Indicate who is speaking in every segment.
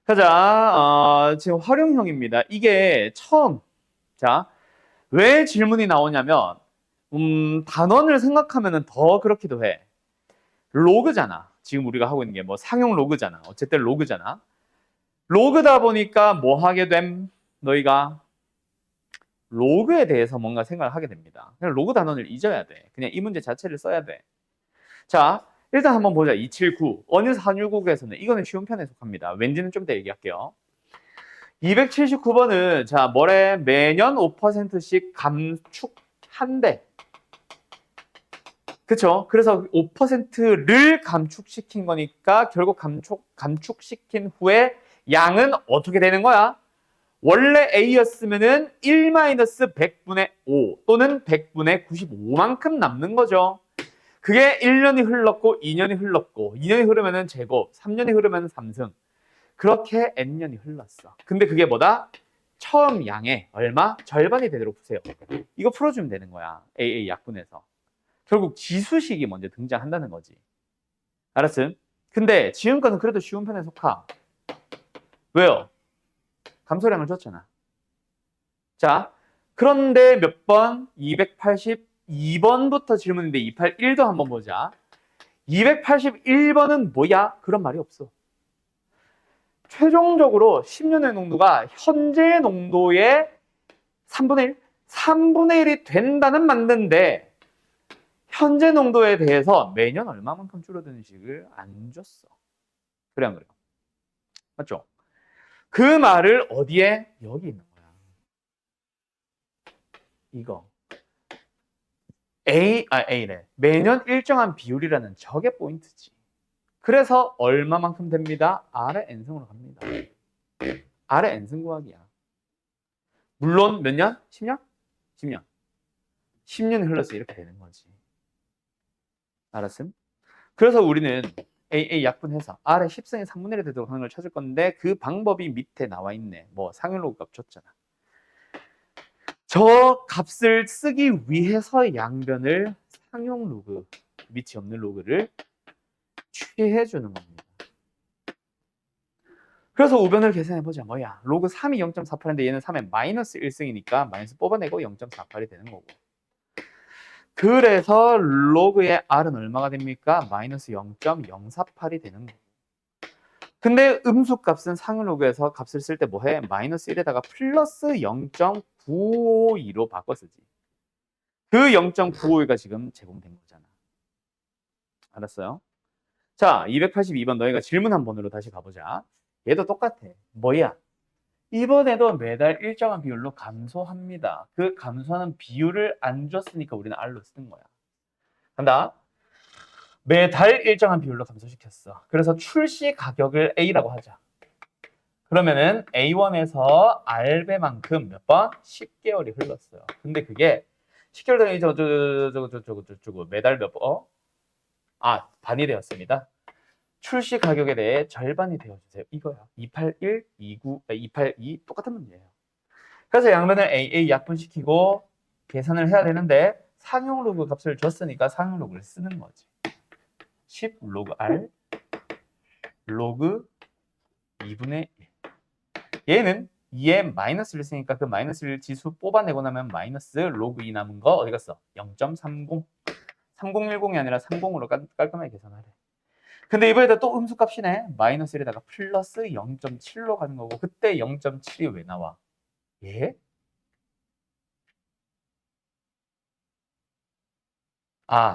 Speaker 1: 가자. 지금 활용형입니다. 이게 처음. 자, 왜 질문이 나오냐면, 단원을 생각하면 더 그렇기도 해. 로그잖아. 지금 우리가 하고 있는 게 뭐 상용 로그잖아. 어쨌든 로그잖아. 로그다 보니까 뭐 하게 됨? 너희가 로그에 대해서 뭔가 생각을 하게 됩니다. 그냥 로그 단원을 잊어야 돼. 그냥 이 문제 자체를 써야 돼. 자, 일단 한번 보자. 279. 어느 산유국에서는 이거는 쉬운 편에 속합니다. 왠지는 좀 더 얘기할게요. 279번은 자 뭐래? 매년 5%씩 감축한대. 그쵸? 그래서 5%를 감축시킨 거니까 결국 감축시킨 후에 양은 어떻게 되는 거야? 원래 A였으면은 1-100분의 5 또는 100분의 95만큼 남는 거죠. 그게 1년이 흘렀고 2년이 흘렀고 2년이 흐르면은 제곱, 3년이 흐르면 3승. 그렇게 N년이 흘렀어. 근데 그게 뭐다? 처음 양의 얼마? 절반이 되도록 푸세요. 이거 풀어주면 되는 거야. AA 약분에서. 결국 지수식이 먼저 등장한다는 거지. 알았음? 근데 지금까지는 그래도 쉬운 편에 속하. 왜요? 감소량을 줬잖아. 자, 그런데 몇 번? 282번부터 질문인데 281도 한번 보자. 281번은 뭐야? 그런 말이 없어. 최종적으로 10년의 농도가 현재의 농도의 3분의 1? 3분의 1이 된다는 맞는데 현재 농도에 대해서 매년 얼마만큼 줄어드는 식을 안 줬어. 그래 안 그래요? 맞죠? 그 말을 어디에? 여기 있는 거야. 이거. A래. 매년 일정한 비율이라는 저게 포인트지. 그래서 얼마만큼 됩니다? R의 N승으로 갑니다. R의 N승 구하기야. 물론 몇 년? 10년? 10년. 10년이 흘러서 이렇게 되는 거지. 알았음? 그래서 우리는 AA 약분해서 R의 10승의 3분의 1이 되도록 하는 걸 찾을 건데 그 방법이 밑에 나와 있네. 뭐 상용로그 값 줬잖아. 저 값을 쓰기 위해서 양변을 상용 로그, 밑이 없는 로그를 취해주는 겁니다. 그래서 우변을 계산해보자. 뭐야? 로그 3이 0.48인데 얘는 3의 마이너스 1승이니까 마이너스 뽑아내고 0.48이 되는 거고. 그래서 로그의 R은 얼마가 됩니까? 마이너스 0.048이 되는 거고. 근데 음수값은 상용 로그에서 값을 쓸 때 뭐해? 마이너스 1에다가 플러스 0.952로 바꿔 쓰지. 그 0.952가 지금 제공된 거잖아. 알았어요? 자, 282번 너희가 질문 한 번으로 다시 가보자. 얘도 똑같아. 뭐야? 이번에도 매달 일정한 비율로 감소합니다. 그 감소하는 비율을 안 줬으니까 우리는 R로 쓰는 거야. 간다. 매달 일정한 비율로 감소시켰어. 그래서 출시 가격을 A라고 하자. 그러면은 A1에서 R배만큼 몇 번? 10개월이 흘렀어요. 근데 그게 10개월 단위 저거 매달 몇 번? 반이 되었습니다. 출시 가격에 대해 절반이 되어주세요. 이거야. 281, 29, 282 똑같은 문제예요. 그래서 양변을 AA 약분시키고 계산을 해야 되는데 상용 로그 값을 줬으니까 상용 로그를 쓰는 거지. 10 로그 R 로그 2분의 1. 얘는 2에 마이너스를 쓰니까 그 마이너스를 지수 뽑아내고 나면 마이너스 로그 2 남은 거 어디 갔어? 0.30. 3010이 아니라 30으로 깔끔하게 계산하래. 근데 이번에도 또 음수값이네. 마이너스 1에다가 플러스 0.7로 가는 거고 그때 0.7이 왜 나와? 예?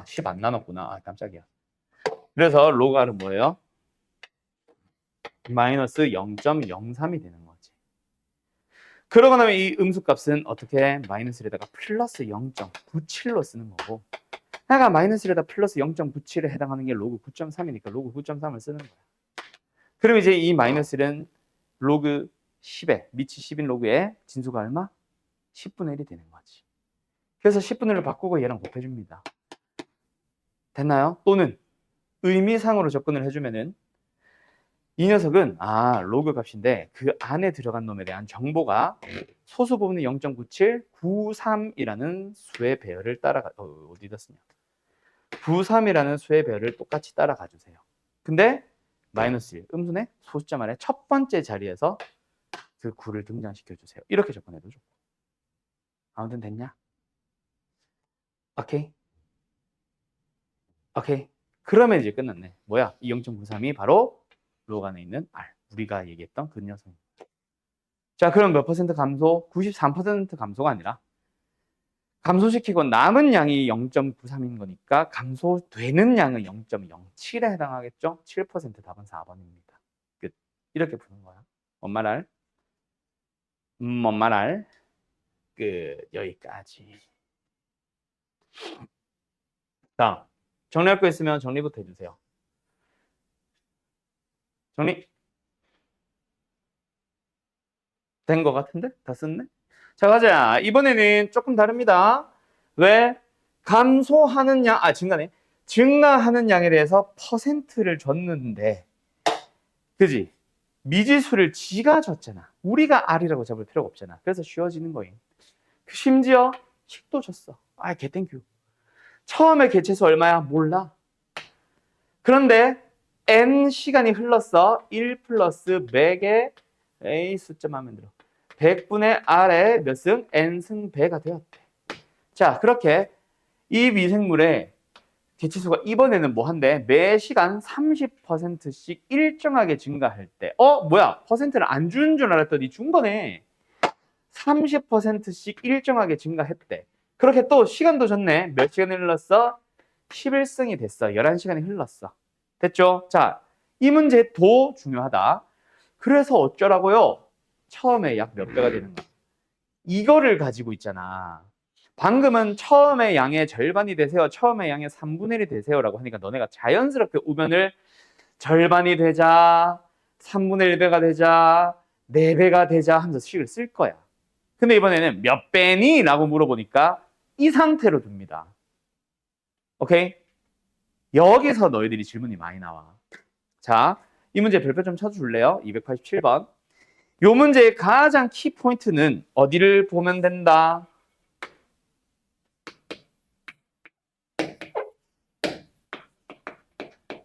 Speaker 1: 10 안 나눴구나. 깜짝이야. 그래서 로그 R은 뭐예요? 마이너스 0.03이 되는 거지. 그러고 나면 이 음수값은 어떻게 마이너스 1에다가 플러스 0.97로 쓰는 거고 내가 마이너스 1에다 플러스 0.97에 해당하는 게 로그 9.3이니까 로그 9.3을 쓰는 거야. 그럼 이제 이 마이너스 1은 로그 10에 밑이 10인 로그에 진수가 얼마? 10분의 1이 되는 거지. 그래서 10분의 1을 바꾸고 얘랑 곱해줍니다. 됐나요? 또는 의미상으로 접근을 해주면은 이 녀석은 로그 값인데 그 안에 들어간 놈에 대한 정보가 소수 부분이 0.97, 93이라는 수의 배열을 따라가 어디다 쓰냐? 93이라는 수의 배열을 똑같이 따라가 주세요. 근데 마이너스 1. 음수네 소수점 아래 첫 번째 자리에서 그 9를 등장시켜 주세요. 이렇게 접근해도 좋고. 아무튼 됐냐? 오케이. 오케이. 그러면 이제 끝났네. 뭐야? 이 0.93이 바로 로그 안에 있는 R. 우리가 얘기했던 그 녀석. 자, 그럼 몇 퍼센트 감소? 93% 감소가 아니라 감소시키고 남은 양이 0.93인 거니까 감소되는 양은 0.07에 해당하겠죠? 7% 답은 4번입니다. 끝. 이렇게 푸는 거야. 엄마랄. 엄마랄. 끝. 여기까지. 자, 정리할 거 있으면 정리부터 해주세요. 정리. 된 거 같은데? 다 썼네? 자, 가자. 이번에는 조금 다릅니다. 왜? 감소하는 양, 증가네. 증가하는 양에 대해서 퍼센트를 줬는데, 그지? 미지수를 지가 줬잖아. 우리가 R이라고 잡을 필요가 없잖아. 그래서 쉬워지는 거임. 심지어 식도 줬어. 개땡큐. 처음에 개체수 얼마야? 몰라. 그런데 N 시간이 흘렀어. 1 플러스 100의 A 숫자만 하면 들어. 100분의 R의 몇 승? N승 배가 되었대. 자, 그렇게 이 미생물의 개체수가 이번에는 뭐 한대? 매 시간 30%씩 일정하게 증가할 때. 뭐야? 퍼센트를 안 주는 줄 알았더니 준 거네. 30%씩 일정하게 증가했대. 그렇게 또 시간도 줬네. 몇 시간이 흘렀어? 11승이 됐어. 11시간이 흘렀어. 됐죠? 자, 이 문제 도 중요하다. 그래서 어쩌라고요? 처음에 약 몇 배가 되는 거야. 이거를 가지고 있잖아. 방금은 처음에 양의 절반이 되세요. 처음에 양의 3분의 1이 되세요라고 하니까 너네가 자연스럽게 우변을 절반이 되자, 3분의 1배가 되자, 4배가 되자 하면서 식을 쓸 거야. 근데 이번에는 몇 배니? 라고 물어보니까 이 상태로 둡니다. 오케이? 여기서 너희들이 질문이 많이 나와. 자, 이 문제 별표 좀 쳐줄래요? 287번. 이 문제의 가장 키포인트는 어디를 보면 된다?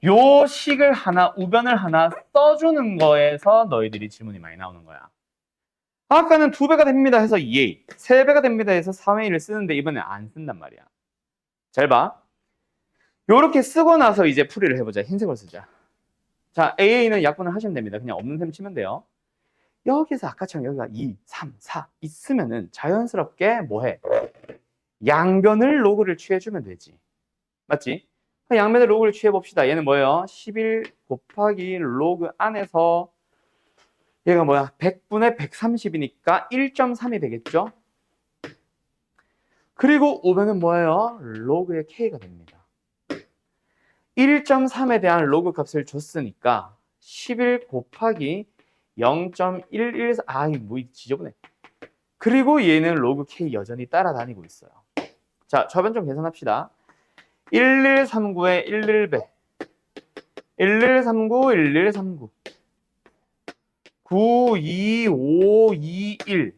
Speaker 1: 요 식을 하나, 우변을 하나 써주는 거에서 너희들이 질문이 많이 나오는 거야. 아까는 2배가 됩니다 해서 2A, 3배가 됩니다 해서 3A를 쓰는데 이번엔 안 쓴단 말이야. 잘 봐. 요렇게 쓰고 나서 이제 풀이를 해보자. 흰색을 쓰자. 자, AA는 약분을 하시면 됩니다. 그냥 없는 셈 치면 돼요. 여기서 아까처럼 여기가 2, 3, 4 있으면은 자연스럽게 뭐해? 양변을 로그를 취해주면 되지. 맞지? 양변의 로그를 취해봅시다. 얘는 뭐예요? 11 곱하기 로그 안에서 얘가 뭐야? 100분의 130이니까 1.3이 되겠죠? 그리고 500은 뭐예요? 로그의 K가 됩니다. 1.3에 대한 로그 값을 줬으니까 11 곱하기 0.114 뭐 지저분해. 그리고 얘는 로그 K 여전히 따라다니고 있어요. 자, 좌변 좀 계산합시다. 1139에 11배 1139 1139 92521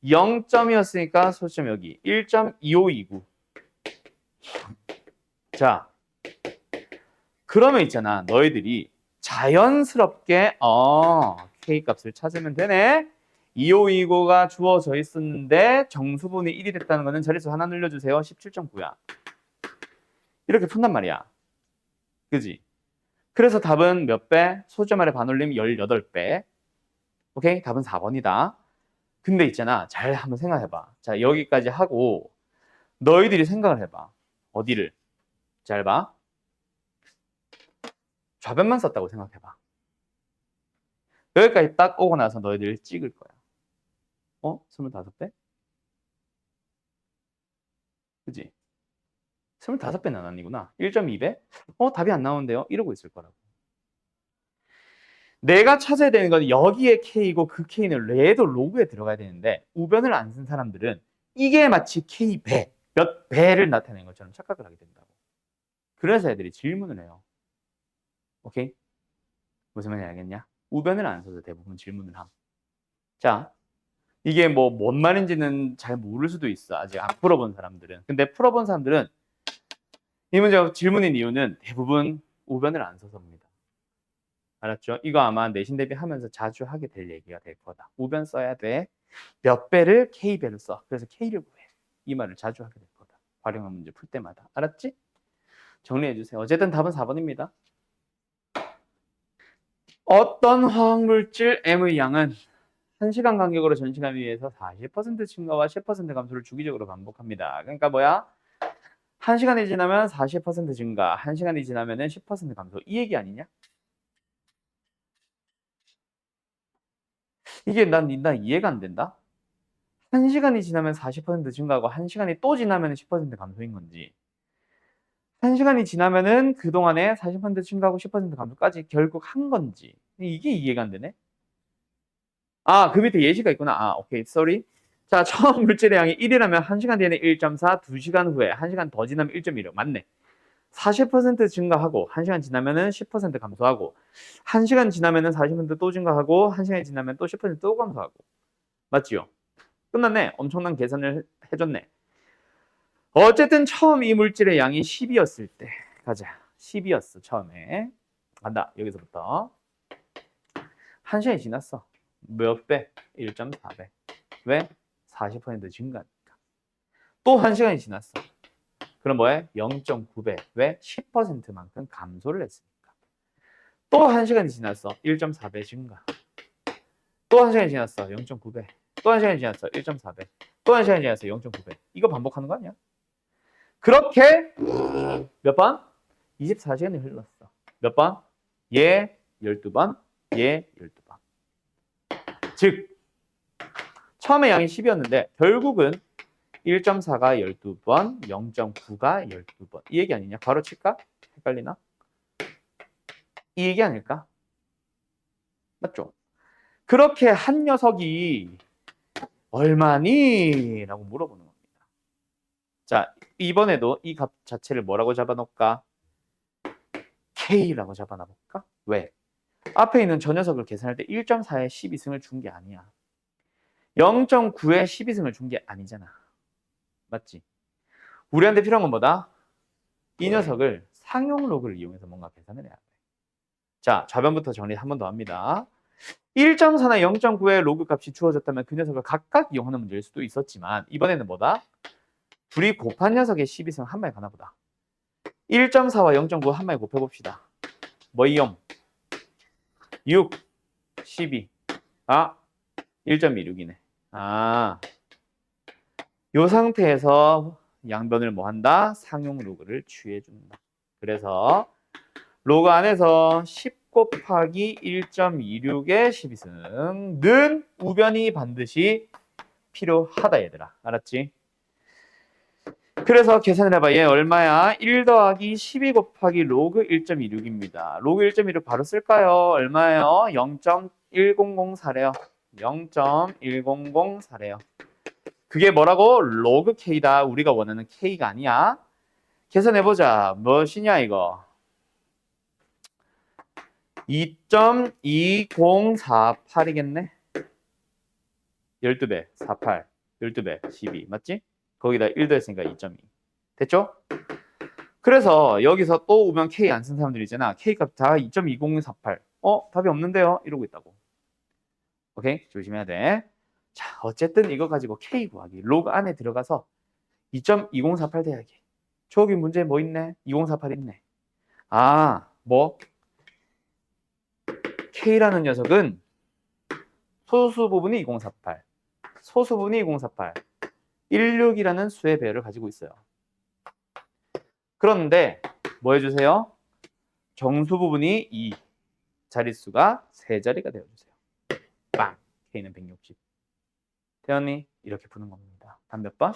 Speaker 1: 0점이었으니까 소점 여기 1.2529. 자, 그러면 있잖아. 너희들이 자연스럽게 K값을 찾으면 되네. 2529가 주어져 있었는데 정수분이 1이 됐다는 거는 자릿수 하나 늘려주세요. 17.9야. 이렇게 푼단 말이야. 그지? 그래서 답은 몇 배? 소점 아래 반올림 18배. 오케이? 답은 4번이다. 근데 있잖아. 잘 한번 생각해봐. 자, 여기까지 하고 너희들이 생각을 해봐. 어디를? 잘 봐. 좌변만 썼다고 생각해봐. 여기까지 딱 오고 나서 너희들 찍을 거야. 25배? 그지? 25배는 아니구나. 1.2배? 답이 안 나오는데요? 이러고 있을 거라고. 내가 찾아야 되는 건 여기에 K고 그 K는 얘도 로그에 들어가야 되는데 우변을 안 쓴 사람들은 이게 마치 K배, 몇 배를 나타내는 것처럼 착각을 하게 된다고. 그래서 애들이 질문을 해요. 오케이? 무슨 말인지 알겠냐? 우변을 안 써도 대부분 질문을 함. 자, 이게 뭐 뭔 말인지는 잘 모를 수도 있어. 아직 안 풀어본 사람들은. 근데 풀어본 사람들은 이 문제가 질문인 이유는 대부분 우변을 안 써서입니다. 알았죠? 이거 아마 내신 대비하면서 자주 하게 될 얘기가 될 거다. 우변 써야 돼. 몇 배를 K배로 써. 그래서 K를 구해. 이 말을 자주 하게 될 거다. 활용한 문제 풀 때마다. 알았지? 정리해 주세요. 어쨌든 답은 4번입니다. 어떤 화학물질 M의 양은 1시간 간격으로 전시간 위에서 40% 증가와 10% 감소를 주기적으로 반복합니다. 그러니까 뭐야? 1시간이 지나면 40% 증가, 1시간이 지나면 10% 감소. 이 얘기 아니냐? 이게 난 이해가 안 된다? 1시간이 지나면 40% 증가하고 1시간이 또 지나면 10% 감소인 건지 1시간이 지나면은 그동안에 40% 증가하고 10% 감소까지 결국 한 건지 이게 이해가 안 되네. 아, 그 밑에 예시가 있구나. 아, 오케이. sorry. 자, 처음 물질의 양이 1이라면 1시간 뒤에는 1.4, 2시간 후에 1시간 더 지나면 1.16. 맞네. 40% 증가하고 1시간 지나면은 10% 감소하고 1시간 지나면은 40%또 증가하고 1시간 지나면 또 10%또 감소하고. 맞지요? 끝났네. 엄청난 계산을 해줬네. 어쨌든 처음 이 물질의 양이 10이었을 때 가자. 10이었어 처음에. 간다. 여기서부터. 1시간이 지났어. 몇 배? 1.4배. 왜? 40% 증가니까. 또 1시간이 지났어. 그럼 뭐해? 0.9배. 왜? 10%만큼 감소를 했으니까. 또 1시간이 지났어. 1.4배 증가. 또 1시간이 지났어. 0.9배. 또 1시간이 지났어. 1.4배. 또 1시간이 지났어. 0.9배. 이거 반복하는 거 아니야? 그렇게 몇 번? 24시간이 흘렀어. 몇 번? 얘 12번, 얘 12번. 즉 처음에 양이 10이었는데 결국은 1.4가 12번, 0.9가 12번. 이 얘기 아니냐? 바로 칠까? 헷갈리나? 이 얘기 아닐까? 맞죠? 그렇게 한 녀석이 얼마니? 라고 물어보는 겁니다. 자, 이번에도 이 값 자체를 뭐라고 잡아놓을까? K라고 잡아놔볼까? 왜? 앞에 있는 저 녀석을 계산할 때 1.4에 12승을 준 게 아니야. 0.9에 12승을 준 게 아니잖아. 맞지? 우리한테 필요한 건 뭐다? 이 녀석을 상용 로그를 이용해서 뭔가 계산을 해야 돼. 자, 좌변부터 정리 한 번 더 합니다. 1.4나 0.9의 로그 값이 주어졌다면 그 녀석을 각각 이용하는 문제일 수도 있었지만 이번에는 뭐다? 둘이 곱한 녀석의 12승 한 마리 가나 보다. 1.4와 0.9 한 마리 곱해봅시다. 뭐 이용? 6, 12. 아, 1.26이네. 아, 이 상태에서 양변을 뭐 한다? 상용 로그를 취해준다. 그래서 로그 안에서 10 곱하기 1.26의 12승는 우변이 반드시 필요하다 얘들아. 알았지? 그래서 계산을 해봐. 얘 얼마야? 1 더하기 12 곱하기 로그 1.26입니다. 로그 1.26 바로 쓸까요? 얼마예요? 0.1004래요. 0.1004래요. 그게 뭐라고? 로그 K다. 우리가 원하는 K가 아니야. 계산해보자. 무엇이냐 이거? 2.2048이겠네. 12배, 48, 12배, 12. 맞지? 거기다 1 더했으니까 2.2. 됐죠? 그래서 여기서 또 오면 K 안 쓴 사람들 있잖아. K 값 다 2.2048. 답이 없는데요? 이러고 있다고. 오케이? 조심해야 돼. 자, 어쨌든 이거 가지고 K 구하기. 로그 안에 들어가서 2.2048 대하기. 저기 문제 뭐 있네? 2048 있네. 아, 뭐? K라는 녀석은 소수 부분이 2048, 소수 부분이 2048, 16이라는 수의 배열을 가지고 있어요. 그런데 뭐 해주세요? 정수 부분이 2, 자릿수가 3자리가 되어주세요. 빵! K는 160. 태연이 이렇게 푸는 겁니다. 답 몇 번?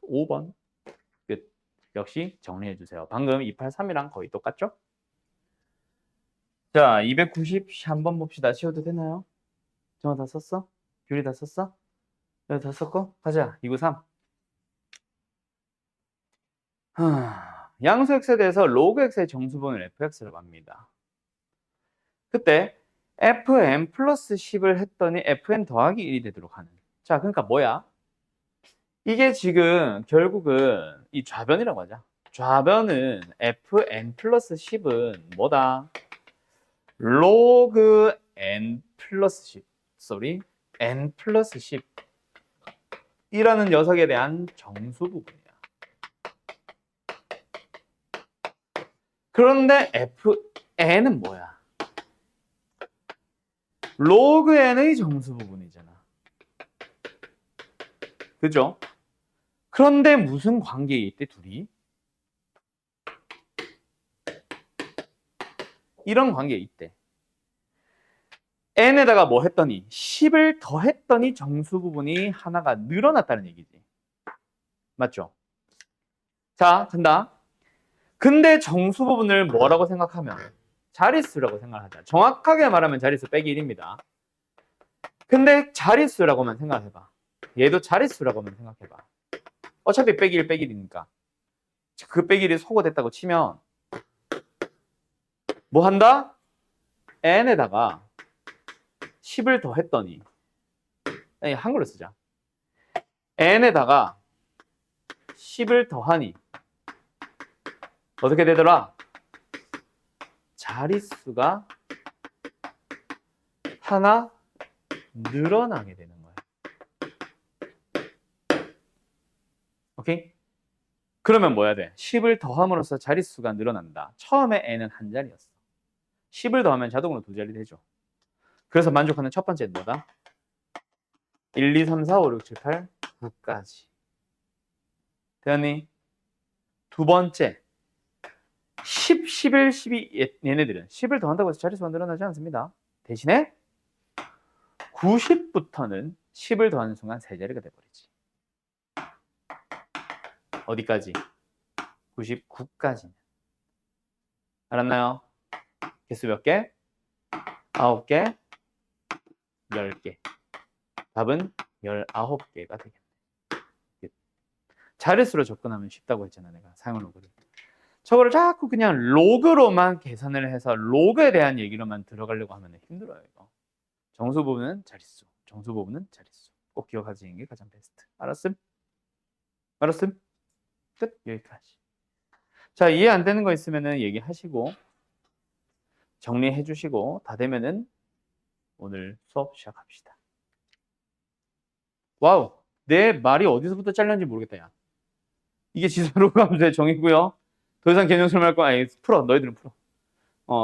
Speaker 1: 5번. 끝. 역시 정리해주세요. 방금 283이랑 거의 똑같죠? 자, 290 한번 봅시다. 치워도 되나요? 정화 다 썼어? 규리 다 썼어? 다 썼고? 가자. 293. 양수 x에 대해서 로그 x의 정수분을 fx라고 합니다. 그때 fn 플러스 10을 했더니 fn 더하기 1이 되도록 하는. 자, 그러니까 뭐야? 이게 지금 결국은 이 좌변이라고 하자. 좌변은 fn 플러스 10은 뭐다? 로그 n 플러스 10 n 플러스 10 이라는 녀석에 대한 정수 부분이야. 그런데 fn은 뭐야? 로그 n의 정수 부분이잖아. 그죠? 그런데 무슨 관계에 있대, 둘이? 이런 관계에 있대. n에다가 뭐 했더니 10을 더했더니 정수 부분이 하나가 늘어났다는 얘기지. 맞죠? 자, 간다. 근데 정수 부분을 뭐라고 생각하면? 자릿수라고 생각하자. 정확하게 말하면 자릿수 빼기 1입니다. 근데 자릿수라고만 생각해봐. 얘도 자릿수라고만 생각해봐. 어차피 빼기 1 빼기 1이니까. 그 빼기 1이 소거됐다고 치면 뭐 한다? n에다가 10을 더했더니 아니, 한글로 쓰자. n에다가 10을 더하니 어떻게 되더라? 자릿수가 하나 늘어나게 되는 거야. 오케이? 그러면 뭐 해야 돼? 10을 더함으로써 자릿수가 늘어난다. 처음에 n은 한 자리였어. 10을 더하면 자동으로 두 자리 되죠. 그래서 만족하는 첫 번째는 뭐다? 1, 2, 3, 4, 5, 6, 7, 8, 9까지. 되었니? 두 번째. 10, 11, 12 얘네들은 10을 더한다고 해서 자릿수가 늘어나지 않습니다. 대신에 90부터는 10을 더하는 순간 세 자리가 돼버리지. 어디까지? 99까지. 알았나요? 개수 몇 개? 9개, 10개. 답은 19개가 되겠네. 자릿수로 접근하면 쉽다고 했잖아, 내가 사용 로그를. 저거를 자꾸 그냥 로그로만 계산을 해서 로그에 대한 얘기로만 들어가려고 하면 힘들어요, 이거. 정수 부분은 자릿수, 정수 부분은 자릿수. 꼭 기억하시는 게 가장 베스트. 알았음? 알았음? 끝. 여기까지. 자, 이해 안 되는 거 있으면은 얘기하시고 정리해 주시고 다 되면은 오늘 수업 시작합시다. 와우, 내 말이 어디서부터 잘렸는지 모르겠다, 야. 이게 지수로 감소의 정의고요. 더 이상 개념 설명할 거 아니, 풀어. 너희들은 풀어.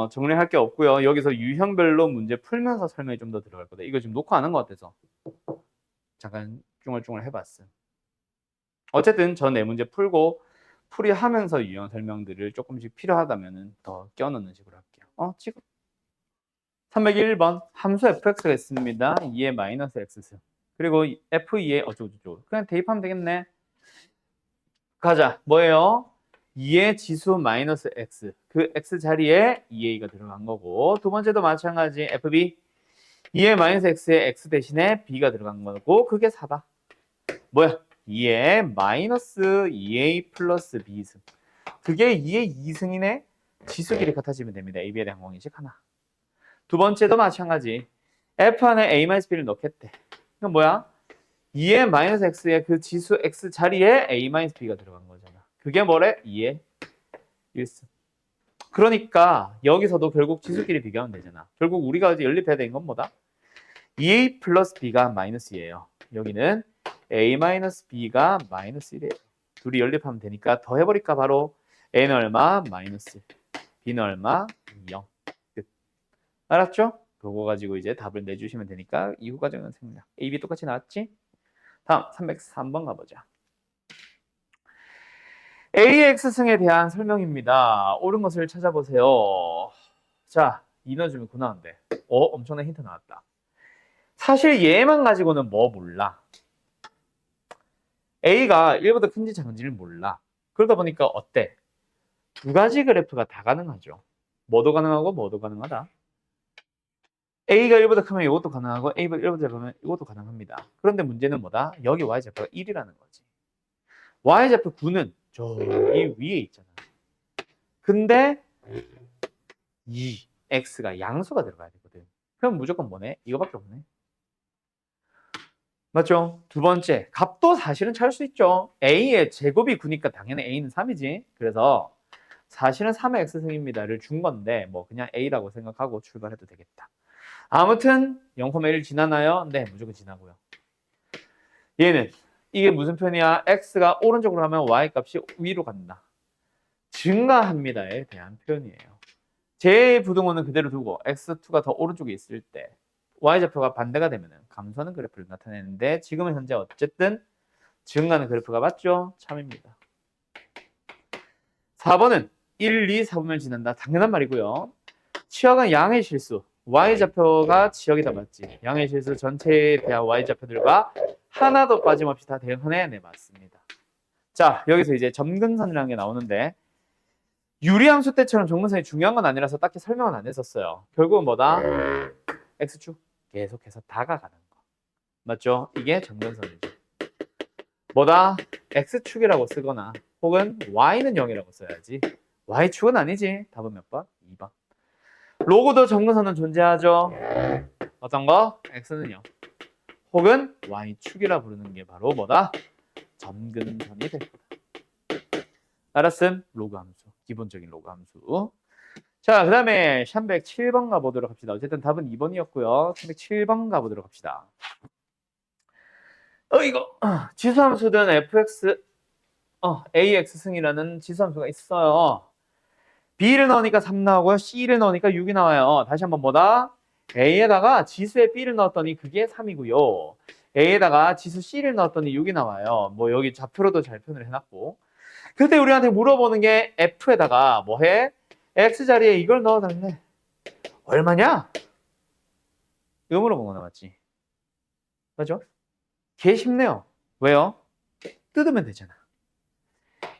Speaker 1: 정리할 게 없고요. 여기서 유형별로 문제 풀면서 설명이 좀 더 들어갈 거다. 이거 지금 녹화 안 한 것 같아서 잠깐 쭝얼쭝얼 해봤음. 어쨌든 저 네 문제 풀고 풀이하면서 유형 설명들을 조금씩 필요하다면 더 껴넣는 식으로 할게요. 지금 301번 함수 fx가 있습니다. 2의 마이너스 x승 그리고 f2의 어쩌고저쩌고 그냥 대입하면 되겠네. 가자. 뭐예요? 2의 지수 마이너스 x 그 x 자리에 2a가 들어간 거고 두 번째도 마찬가지 fb 2의 마이너스 x에 x 대신에 b가 들어간 거고 그게 4다. 뭐야? 2의 마이너스 2a 플러스 b승 그게 2의 2승이네. 지수끼리 같아지면 됩니다. a, b에 대한 공식식 하나. 두 번째도 마찬가지. f 안에 a-b를 넣겠대. 이건 뭐야? 2의 마이너스 x의 그 지수 x 자리에 a-b가 들어간 거잖아. 그게 뭐래? 2의 1승. 그러니까 여기서도 결국 지수끼리 비교하면 되잖아. 결국 우리가 이제 연립해야 되는 건 뭐다? 2a 플러스 b가 마이너스예요. 여기는 a-b가 마이너스 1이에요. 둘이 연립하면 되니까 더해버릴까 바로 a는 얼마? 마이너스 1. b는 얼마? 0. 끝. 알았죠? 그거 가지고 이제 답을 내주시면 되니까 이후 과정은 생략. a, b 똑같이 나왔지? 다음 303번 가보자. AX승에 대한 설명입니다. 옳은 것을 찾아보세요. 자, 2 넣어주면 9 나온대. 엄청난 힌트 나왔다. 사실 얘만 가지고는 뭐 몰라. A가 1보다 큰지 작은지를 몰라. 그러다 보니까 어때? 두 가지 그래프가 다 가능하죠. 뭐도 가능하고 뭐도 가능하다. A가 1보다 크면 이것도 가능하고 A가 1보다 작으면 이것도 가능합니다. 그런데 문제는 뭐다? 여기 Y좌표가 1이라는 거지. Y좌표 9는 저기 위에 있잖아. 근데 이 X가 양수가 들어가야 되거든. 그럼 무조건 뭐네? 이거밖에 없네. 맞죠? 두 번째, 값도 사실은 찾을 수 있죠. A의 제곱이 9니까 당연히 A는 3이지. 그래서 사실은 3의 x승입니다를 준 건데 뭐 그냥 a라고 생각하고 출발해도 되겠다. 아무튼 0,1 지나나요? 네, 무조건 지나고요. 얘는 이게 무슨 편이야? x가 오른쪽으로 가면 y 값이 위로 간다. 증가합니다에 대한 표현이에요. 제 부등호는 그대로 두고 x2가 더 오른쪽에 있을 때 y좌표가 반대가 되면 감소하는 그래프를 나타내는데 지금은 현재 어쨌든 증가하는 그래프가 맞죠? 참입니다. 4번은 1, 2, 4분면 지난다. 당연한 말이고요. 치역은 양의 실수. y좌표가 치역이다 맞지? 양의 실수 전체에 대한 y좌표들과 하나도 빠짐없이 다 대응하네. 네, 맞습니다. 자, 여기서 이제 점근선이라는 게 나오는데 유리함수 때처럼 점근선이 중요한 건 아니라서 딱히 설명은 안 했었어요. 결국은 뭐다? x축 계속해서 다가가는 거. 맞죠? 이게 점근선이죠. 뭐다? x축이라고 쓰거나 혹은 y는 0이라고 써야지. y축은 아니지. 답은 몇 번? 2번. 로고도 점근선은 존재하죠. 어떤 거? x는 0. 혹은 y축이라 부르는 게 바로 뭐다? 점근선이 될 거다. 알았음? 로그 함수. 기본적인 로그 함수. 자, 그 다음에 샴백 7번 가보도록 합시다. 어쨌든 답은 2번이었고요. 샴백 7번 가보도록 합시다. 이거 지수함수든 fx ax승이라는 지수함수가 있어요. b를 넣으니까 3 나오고요. c를 넣으니까 6이 나와요. 다시 한번 뭐다? a에다가 지수에 b를 넣었더니 그게 3이고요. a에다가 지수 c를 넣었더니 6이 나와요. 뭐 여기 좌표로도 잘 표현을 해놨고. 그때 우리한테 물어보는 게 f에다가 뭐해? x 자리에 이걸 넣어달래. 얼마냐? 이거 물어본 거 나왔지. 맞죠? 개 쉽네요. 왜요? 뜯으면 되잖아.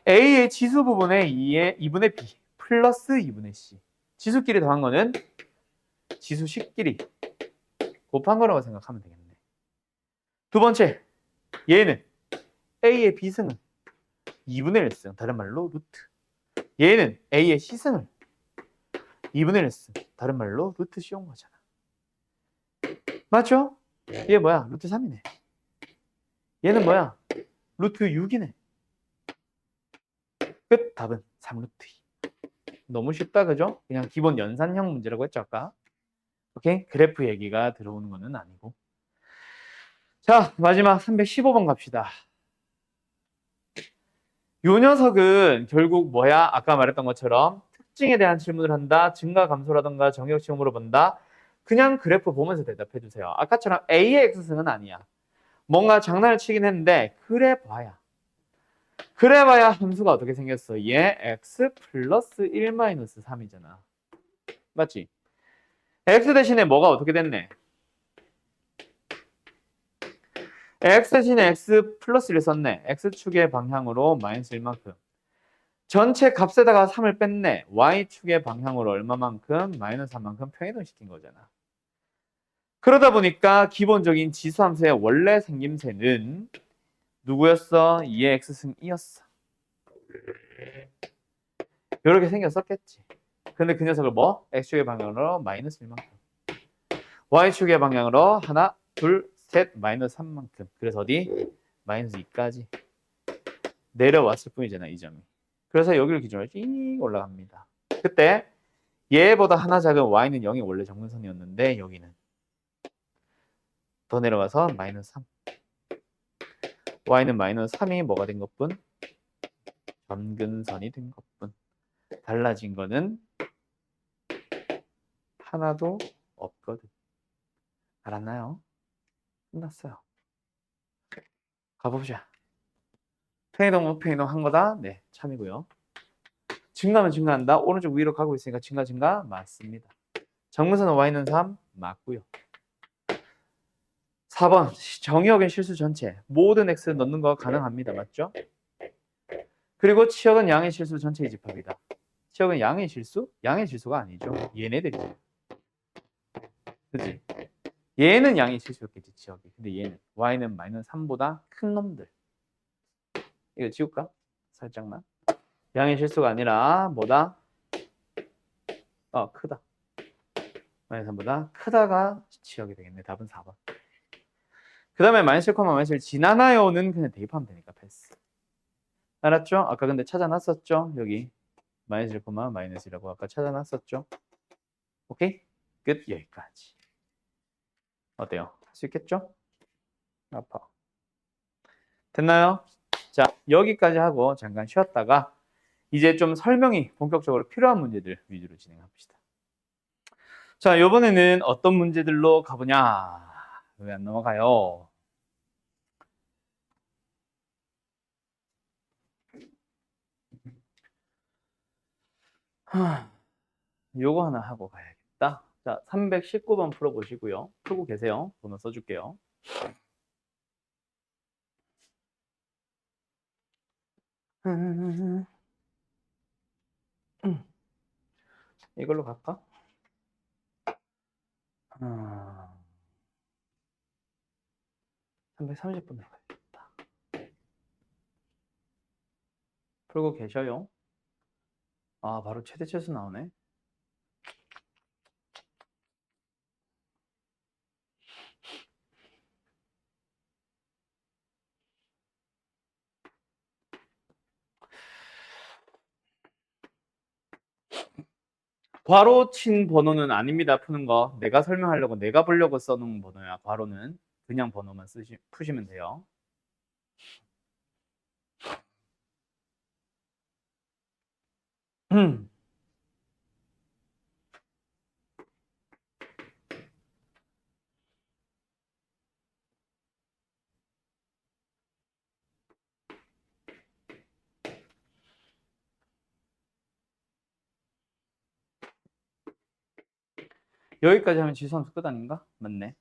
Speaker 1: A의 지수 부분에 2분의 B 플러스 2분의 C. 지수끼리 더한 거는 지수식끼리 곱한 거라고 생각하면 되겠네. 두 번째, 얘는 A의 B승을 2분의 1승, 다른 말로 루트. 얘는 A의 C승을 2분의 1승, 다른 말로 루트 씌운 거잖아. 맞죠? 얘 뭐야? 루트 3이네. 얘는 뭐야? 루트 6이네. 끝. 답은 3루트 2. 너무 쉽다, 그죠? 그냥 기본 연산형 문제라고 했죠, 아까. 오케이? 그래프 얘기가 들어오는 거는 아니고. 자, 마지막 315번 갑시다. 요 녀석은 결국 뭐야? 아까 말했던 것처럼 특징에 대한 질문을 한다. 증가 감소라든가 정역 시험 물어본다. 그냥 그래프 보면서 대답해 주세요. 아까처럼 A의 X승은 아니야. 뭔가 장난을 치긴 했는데 그래 봐야. 그래 봐야 함수가 어떻게 생겼어? 얘 X 플러스 1 마이너스 3이잖아. 맞지? X 대신에 뭐가 어떻게 됐네? X 대신에 X 플러스 1을 썼네. X축의 방향으로 마이너스 1만큼. 전체 값에다가 3을 뺐네. Y축의 방향으로 얼마만큼? 마이너스 3만큼 평이동시킨 거잖아. 그러다 보니까 기본적인 지수함수의 원래 생김새는 누구였어? 2의 X승 2였어. 이렇게 생겼었겠지. 근데 그 녀석을 뭐? X축의 방향으로 마이너스 1만큼. Y축의 방향으로 하나, 둘, 셋, 마이너스 3만큼. 그래서 어디? 마이너스 2까지 내려왔을 뿐이잖아, 이 점이. 그래서 여기를 기준으로 쭉 올라갑니다. 그때 얘보다 하나 작은 y는 0이 원래 정근선이었는데 여기는 더 내려가서 마이너스 3. y는 마이너스 3이 뭐가 된 것뿐? 점근선이 된 것뿐. 달라진 거는 하나도 없거든. 알았나요? 끝났어요. 가봅시다. 평이동, 무평이동 한 거다? 네, 참이고요. 증가하면 증가한다. 오른쪽 위로 가고 있으니까 증가 맞습니다. 정근선은 y는 3 맞고요. 4번 정의역의 실수 전체 모든 x를 넣는 거 가능합니다. 맞죠? 그리고 치역은 양의 실수 전체의 집합이다. 치역은 양의 실수? 양의 실수가 아니죠. 얘네들이죠. 그치? 얘는 양의 실수였겠지, 치역이. 근데 얘는 y는 마이너스 3보다 큰 놈들. 이거 지울까? 살짝만. 양의 실수가 아니라 뭐다? 크다. 마이너스 3보다 크다가 치역이 되겠네. 답은 4번. 그 다음에 마이너스 1, 마이너스 1 지나나요는 그냥 대입하면 되니까 패스. 알았죠? 아까 근데 찾아놨었죠? 여기 마이너스 1, 마이너스 1이라고 아까 찾아놨었죠. 오케이? 끝. 여기까지. 어때요? 할 수 있겠죠? 아파. 됐나요? 자, 여기까지 하고 잠깐 쉬었다가 이제 좀 설명이 본격적으로 필요한 문제들 위주로 진행합시다. 자, 이번에는 어떤 문제들로 가보냐? 왜 안 넘어가요? 요거 하나 하고 가야겠다. 자, 319번 풀어보시고요. 풀고 계세요. 번호 써줄게요. 이걸로 갈까? 330번으로 가야겠다. 풀고 계셔요. 아, 바로 최대 최소 나오네. 괄호 친 번호는 아닙니다. 푸는 거. 내가 설명하려고 내가 보려고 써놓은 번호야. 괄호는 그냥 번호만 푸시면 돼요. 여기까지 하면 지수함수 끝 아닌가? 맞네.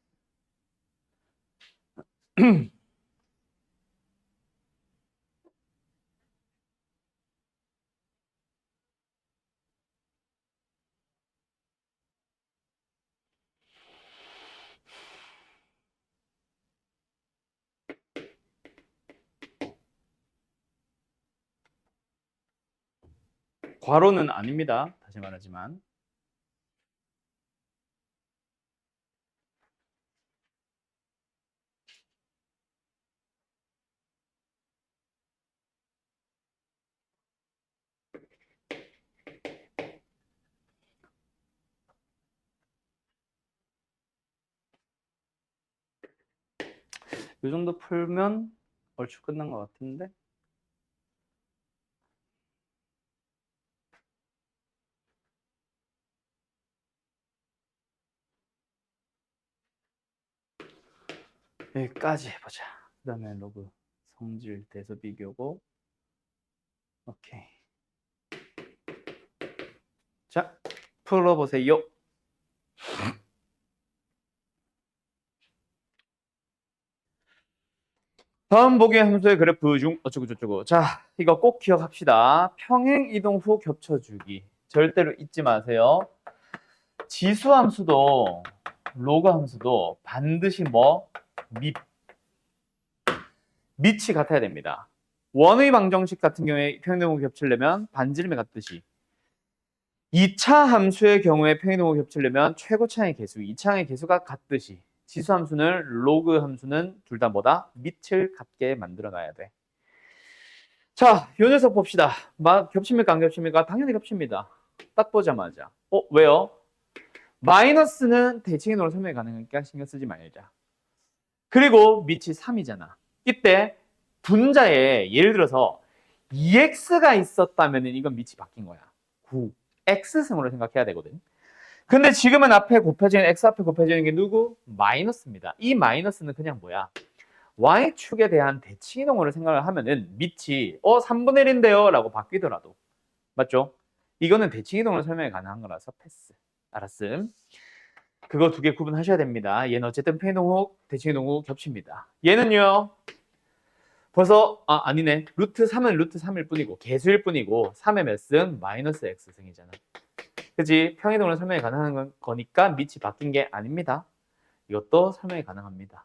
Speaker 1: 괄호는 아닙니다. 다시 말하지만. 이 정도 풀면 얼추 끝난 것 같은데. 여기까지 해보자. 그 다음에 로그 성질 대소 비교고. 오케이. 자, 풀어보세요. 다음 보기 함수의 그래프 중 어쩌고저쩌고. 자, 이거 꼭 기억합시다. 평행 이동 후 겹쳐주기. 절대로 잊지 마세요. 지수 함수도 로그 함수도 반드시 밑이 같아야 됩니다. 원의 방정식 같은 경우에 평행 이동 후 겹치려면 반지름이 같듯이 2차 함수의 경우에 평행 이동 후 겹치려면 최고차의 개수, 2차의 개수가 같듯이 지수 함수는 로그 함수는 둘 다 뭐다? 밑을 같게 만들어 놔야 돼. 자, 요 녀석 봅시다. 겹칩니까? 안 겹칩니까? 당연히 겹칩니다. 딱 보자마자. 왜요? 마이너스는 대칭이동으로 설명이 가능하니까 신경 쓰지 말자. 그리고 밑이 3이잖아. 이때 분자에 예를 들어서 2x가 있었다면 이건 밑이 바뀐 거야. 9. x승으로 생각해야 되거든. 근데 지금은 앞에 곱해지는 x 앞에 곱해지는 게 누구? 마이너스입니다. 이 마이너스는 그냥 뭐야? y축에 대한 대칭이동으로 생각을 하면은 밑이 3분의 1인데요 라고 바뀌더라도 맞죠? 이거는 대칭이동으로 설명이 가능한 거라서 패스. 알았음? 그거 두 개 구분하셔야 됩니다. 얘는 어쨌든 평행이동 후 대칭이동 후 겹칩니다. 얘는요. 벌써 아니네. 루트 3은 루트 3일 뿐이고 개수일 뿐이고 3의 몇 승? 마이너스 x승이잖아. 그치? 평행이동으로 설명이 가능한 거니까 밑이 바뀐 게 아닙니다. 이것도 설명이 가능합니다.